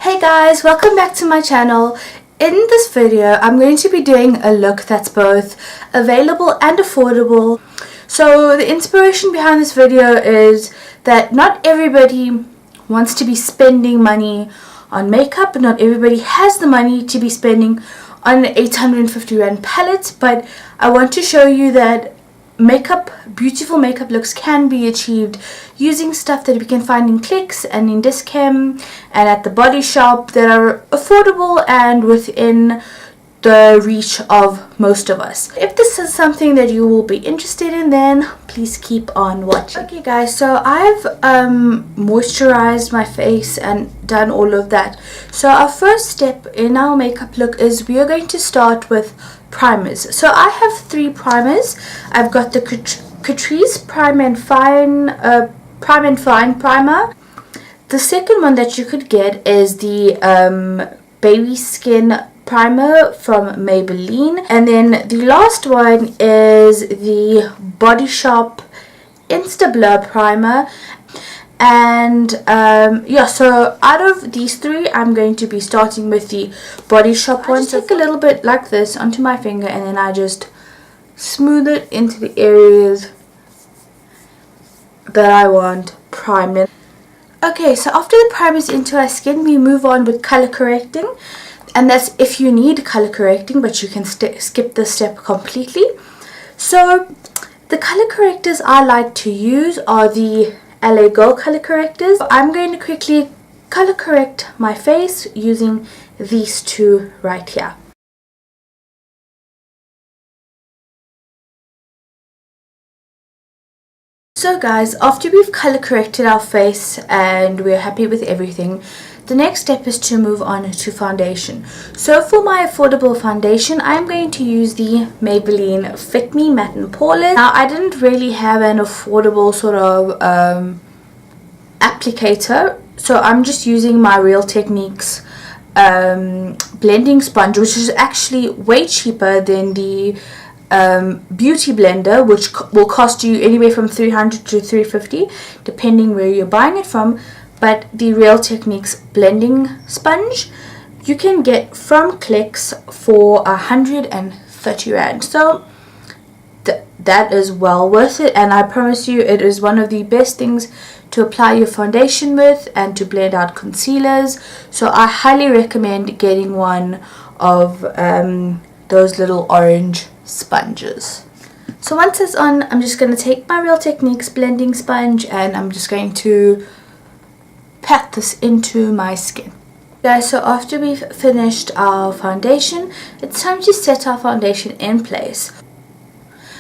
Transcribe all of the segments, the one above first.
Hey guys, welcome back to my channel. In this video, I'm going to be doing a look that's both available and affordable. So the inspiration behind this video is that not everybody wants to be spending money on makeup. Not everybody has the money to be spending on an 850 rand palette, but I want to show you that beautiful makeup looks can be achieved using stuff that we can find in Clicks and in Dischem and at the body shop that are affordable and within the reach of most of us. If this is something that you will be interested in, then please keep on watching. Okay guys, so I've moisturized my face and done all of that. So our first step in our makeup look is we are going to start with primers. So I have 3 primers. I've got the Catrice Prime and Fine primer. The second one that you could get is the Baby Skin primer from Maybelline, and then the last one is the Body Shop Insta Blur primer. And yeah, so out of these 3 I'm going to be starting with the Body Shop one. So take a little bit like this onto my finger and then I just smooth it into the areas that I want primed. Okay, so after the primer is into our skin, we move on with color correcting, and that's if you need color correcting, but you can skip this step completely. So the color correctors I like to use are the LA Girl color correctors. I'm going to quickly color correct my face using these 2 right here. So guys, after we've color corrected our face and we're happy with everything, the next step is to move on to foundation. So for my affordable foundation, I'm going to use the Maybelline Fit Me Matte and Poreless. Now I didn't really have an affordable sort of applicator, so I'm just using my Real Techniques blending sponge, which is actually way cheaper than the beauty blender, which will cost you anywhere from 300 to 350 depending where you're buying it from. But the Real Techniques blending sponge you can get from Clicks for 130 rand, so that is well worth it, and I promise you it is one of the best things to apply your foundation with and to blend out concealers. So I highly recommend getting one of those little orange sponges. So once it's on, I'm just going to take my Real Techniques blending sponge and I'm just going to pat this into my skin. Guys, so after we've finished our foundation, it's time to set our foundation in place.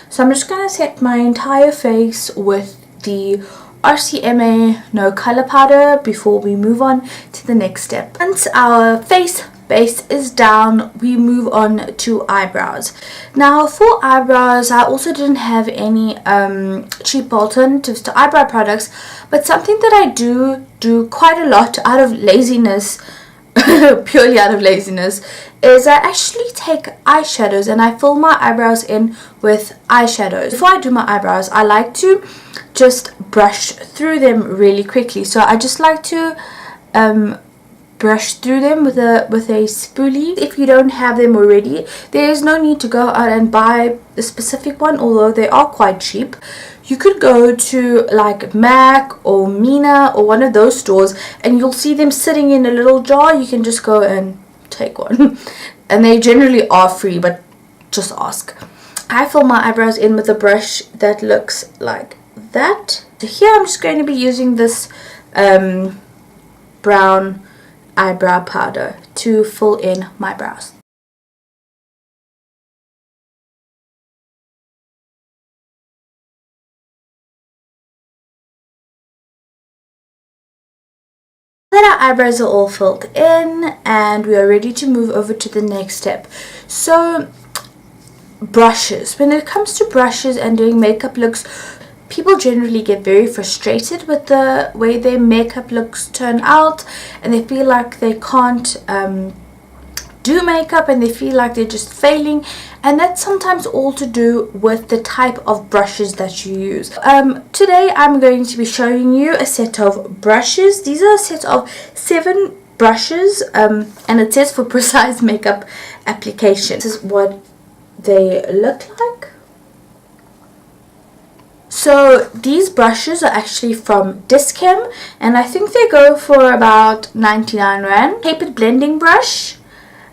So I'm just going to set my entire face with the RCMA No Color Powder before we move on to the next step. Once our face base is down, we move on to eyebrows. Now for eyebrows, I also didn't have any cheap alternatives to eyebrow products, but something that I do quite a lot out of laziness, purely out of laziness, is I actually take eyeshadows and I fill my eyebrows in with eyeshadows. Before I do my eyebrows, I like to just brush through them really quickly. So I just like to brush through them with a spoolie. If you don't have them already, there is no need to go out and buy a specific one, although they are quite cheap. You could go to like MAC or Mina or one of those stores and you'll see them sitting in a little jar. You can just go and take one and they generally are free, but just ask. I fill my eyebrows in with a brush that looks like that. So here I'm just going to be using this brown eyebrow powder to fill in my brows. Then our eyebrows are all filled in and we are ready to move over to the next step. So brushes. When it comes to brushes and doing makeup looks, people generally get very frustrated with the way their makeup looks turn out, and they feel like they can't do makeup and they feel like they're just failing, and that's sometimes all to do with the type of brushes that you use. Today I'm going to be showing you a set of brushes. These are a set of 7 brushes, and it says for precise makeup application. This is what they look like. So these brushes are actually from Dischem, and I think they go for about 99 Rand. Tapered blending brush,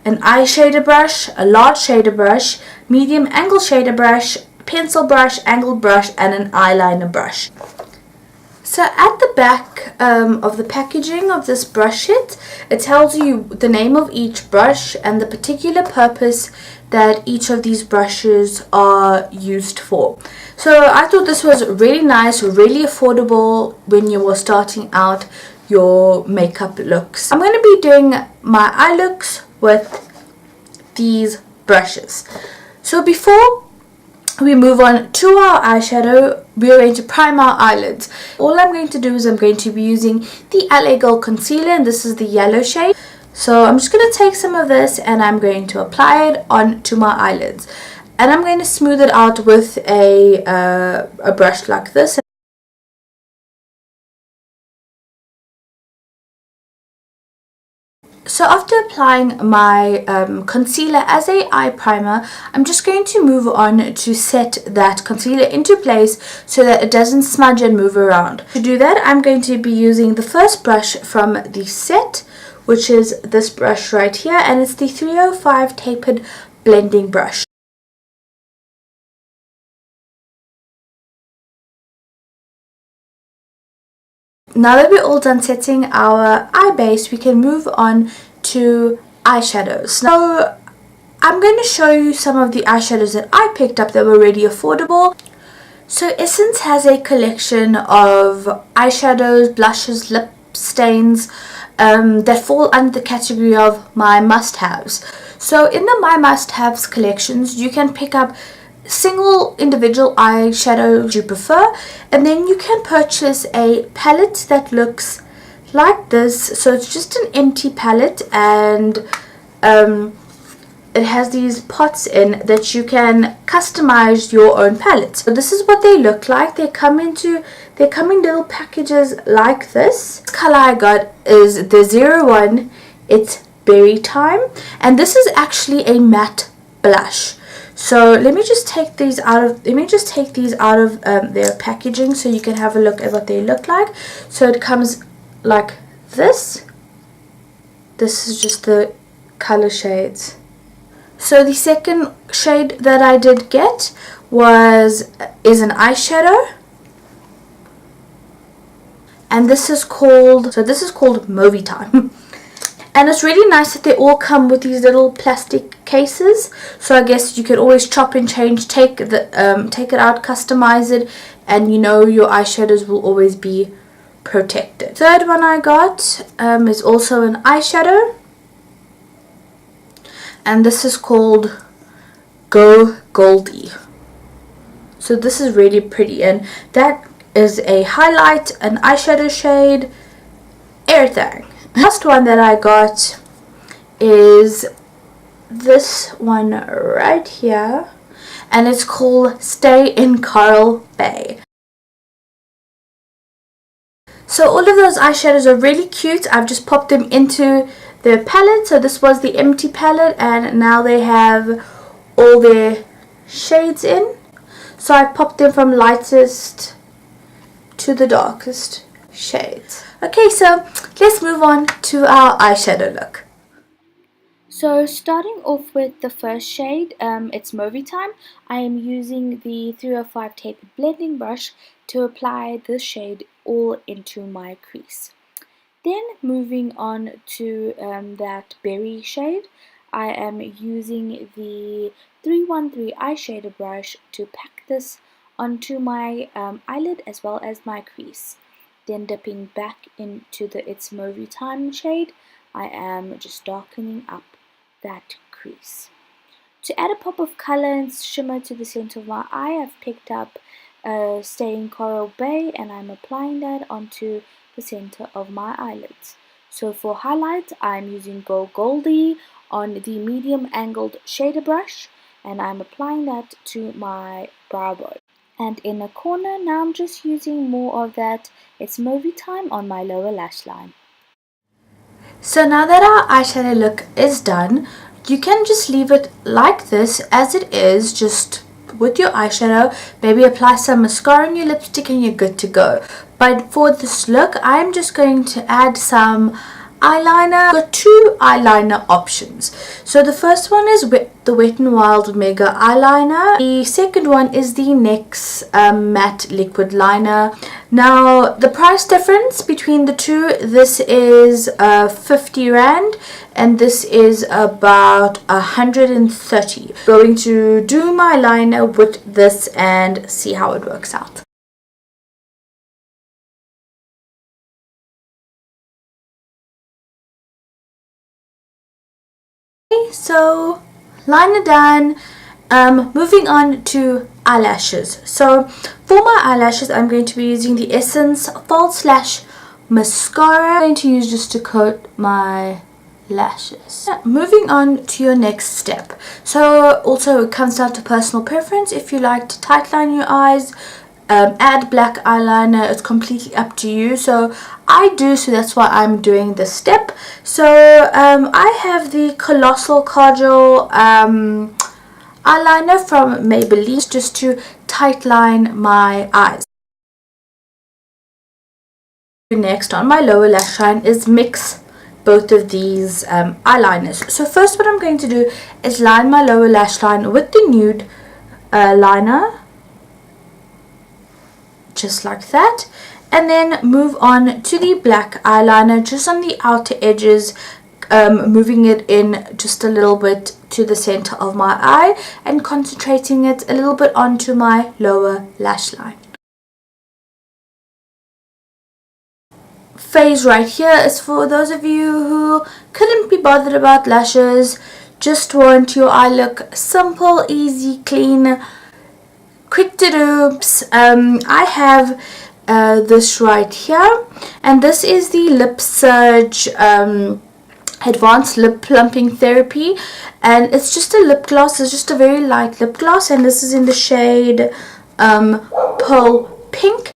an eyeshadow brush, a large shader brush, medium angle shader brush, pencil brush, angled brush, and an eyeliner brush. So at the back of the packaging of this brush set, it tells you the name of each brush and the particular purpose that each of these brushes are used for. So I thought this was really nice, really affordable when you were starting out your makeup looks. I'm going to be doing my eye looks with these brushes. So before we move on to our eyeshadow, we are going to prime our eyelids. All I'm going to do is I'm going to be using the LA Gold Concealer, and this is the yellow shade. So I'm just going to take some of this and I'm going to apply it onto my eyelids. And I'm going to smooth it out with a brush like this. So after applying my concealer as a eye primer, I'm just going to move on to set that concealer into place so that it doesn't smudge and move around. To do that, I'm going to be using the first brush from the set, which is this brush right here, and it's the 305 tapered blending brush. Now that we're all done setting our eye base, we can move on to eyeshadows. So I'm going to show you some of the eyeshadows that I picked up that were really affordable. So Essence has a collection of eyeshadows, blushes, lip stains that fall under the category of my must-haves. So in the my must-haves collections, you can pick up single individual eyeshadows you prefer, and then you can purchase a palette that looks like this. So it's just an empty palette, and it has these pots in that you can customize your own palette. So this is what they look like. They come in little packages like this. The color I got is the 01. It's Berry Time, and this is actually a matte blush. So let me just take these out of their packaging so you can have a look at what they look like. So it comes like this. This is just the color shades. So the second shade that I did get is an eyeshadow, and this is called Movie Time. And it's really nice that they all come with these little plastic cases. So I guess you could always chop and change, take it out, customize it, and you know your eyeshadows will always be protected. Third one I got is also an eyeshadow, and this is called Go Goldie. So this is really pretty, and that is a highlight, an eyeshadow shade, everything. Last one that I got is this one right here, and it's called Stay in Coral Bay. So all of those eyeshadows are really cute. I've just popped them into their palette. So this was the empty palette, and now they have all their shades in. So I popped them from lightest to the darkest shades. Okay, so let's move on to our eyeshadow look. So starting off with the first shade, it's Movie Time. I am using the 305 tapered blending brush to apply this shade all into my crease. Then moving on to that berry shade, I am using the 313 eyeshadow brush to pack this onto my eyelid as well as my crease. Then dipping back into the It's Movie Time shade, I am just darkening up that crease. To add a pop of color and shimmer to the center of my eye, I've picked up Stay in Coral Bay, and I'm applying that onto the center of my eyelids. So for highlight, I'm using Go Goldie on the medium angled shader brush, and I'm applying that to my brow bone. And in the corner, now I'm just using more of that It's Movie Time on my lower lash line. So now that our eyeshadow look is done, you can just leave it like this as it is, just with your eyeshadow. Maybe apply some mascara on your lipstick and you're good to go. But for this look, I'm just going to add some eyeliner. Got two eyeliner options. So the first one is the Wet n Wild Mega Eyeliner. The second one is the NYX Matte Liquid Liner. Now the price difference between the two, this is 50 Rand and this is about 130. Going to do my liner with this and see how it works out. So liner done. Moving on to eyelashes. So for my eyelashes, I'm going to be using the Essence False Lash Mascara. I'm going to use just to coat my lashes. Moving on to your next step. So also it comes down to personal preference. If you like to tightline your eyes, add black eyeliner, it's completely up to you. So I do, so that's why I'm doing this step. So I have the Colossal Kajal eyeliner from Maybelline just to tightline my eyes. Next on my lower lash line is mix both of these eyeliners. So first what I'm going to do is line my lower lash line with the nude liner, just like that, and then move on to the black eyeliner just on the outer edges, moving it in just a little bit to the center of my eye and concentrating it a little bit onto my lower lash line. Phase right here is for those of you who couldn't be bothered about lashes, just want your eye look simple, easy, clean, quick to do. I have this right here, and this is the Lip Surge Advanced Lip Plumping Therapy, and it's just a lip gloss. It's just a very light lip gloss, and this is in the shade Pearl Pink.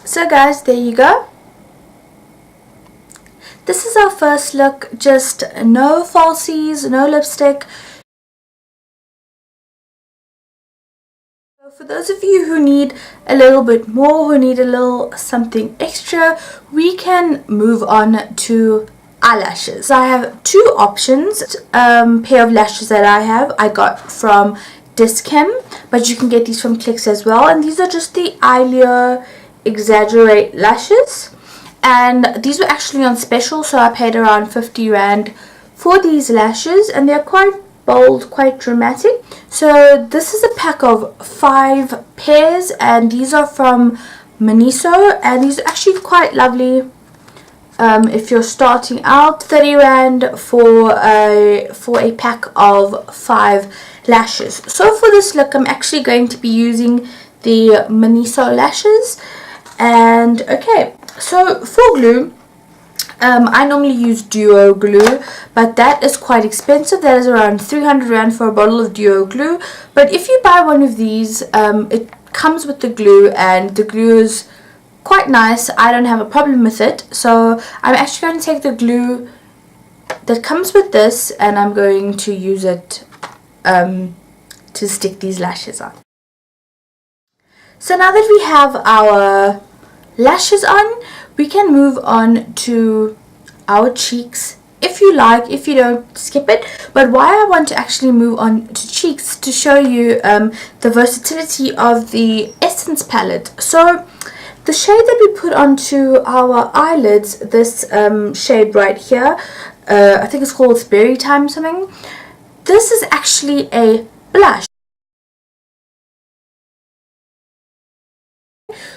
So guys, there you go. This is our first look, just no falsies, no lipstick. For those of you who need a little bit more, who need a little something extra, we can move on to eyelashes. I have two options. Pair of lashes that I got from Dischem, but you can get these from Clicks as well, and these are just the Eyeliner Exaggerate lashes, and these were actually on special, so I paid around 50 Rand for these lashes, and they're quite bold, quite dramatic. So this is a pack of 5 pairs, and these are from Miniso, and these are actually quite lovely if you're starting out. 30 Rand for a pack of 5 lashes. So for this look, I'm actually going to be using the Miniso lashes. And okay, so for glue, I normally use duo glue, but that is quite expensive. That is around 300 Rand for a bottle of duo glue. But if you buy one of these, it comes with the glue, and the glue is quite nice. I don't have a problem with it. So I'm actually going to take the glue that comes with this, and I'm going to use it to stick these lashes on. So now that we have our lashes on, we can move on to our cheeks. If you like, if you don't, skip it. But why I want to actually move on to cheeks, to show you the versatility of the Essence palette. So the shade that we put onto our eyelids, this shade right here, I think it's called Berry Time something. This is actually a blush.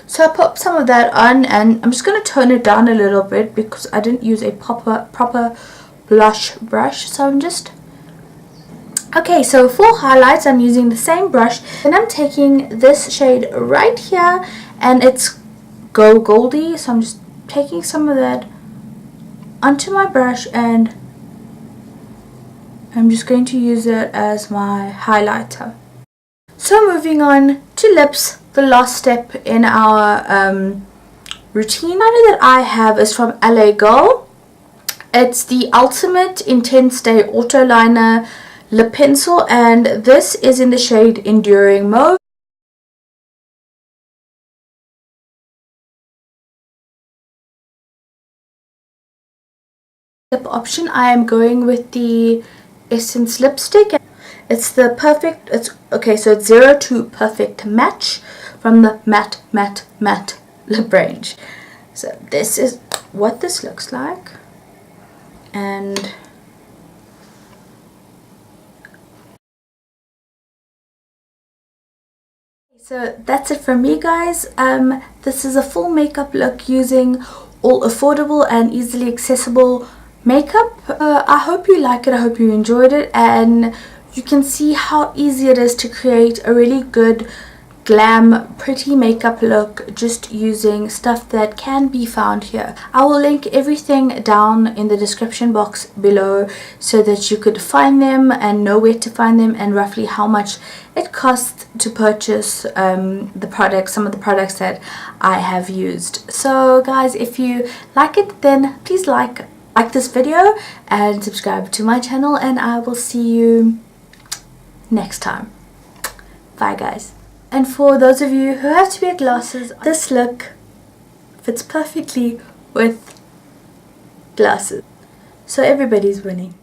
So I put some of that on, and I'm just going to tone it down a little bit because I didn't use a proper blush brush. So I'm just... Okay, so for highlights, I'm using the same brush. And I'm taking this shade right here, and it's Go Goldie. So I'm just taking some of that onto my brush, and I'm just going to use it as my highlighter. So moving on to lips. the last step in our routine. Eyeliner that I have is from LA Girl. It's the Ultimate Intense Day Auto Liner Lip Pencil, and this is in the shade Enduring Mauve. Lip option, I am going with the Essence lipstick. It's the perfect, so it's 02 Perfect Match from the Matte lip range. So this is what this looks like, and so that's it from me, guys. This is a full makeup look using all affordable and easily accessible makeup. I hope you like it, I hope you enjoyed it, and you can see how easy it is to create a really good glam pretty makeup look just using stuff that can be found here. I will link everything down in the description box below so that you could find them and know where to find them and roughly how much it costs to purchase the products, some of the products that I have used. So guys, if you like it, then please like this video and subscribe to my channel, and I will see you next time. Bye guys. And for those of you who have to wear glasses, this look fits perfectly with glasses. So everybody's winning.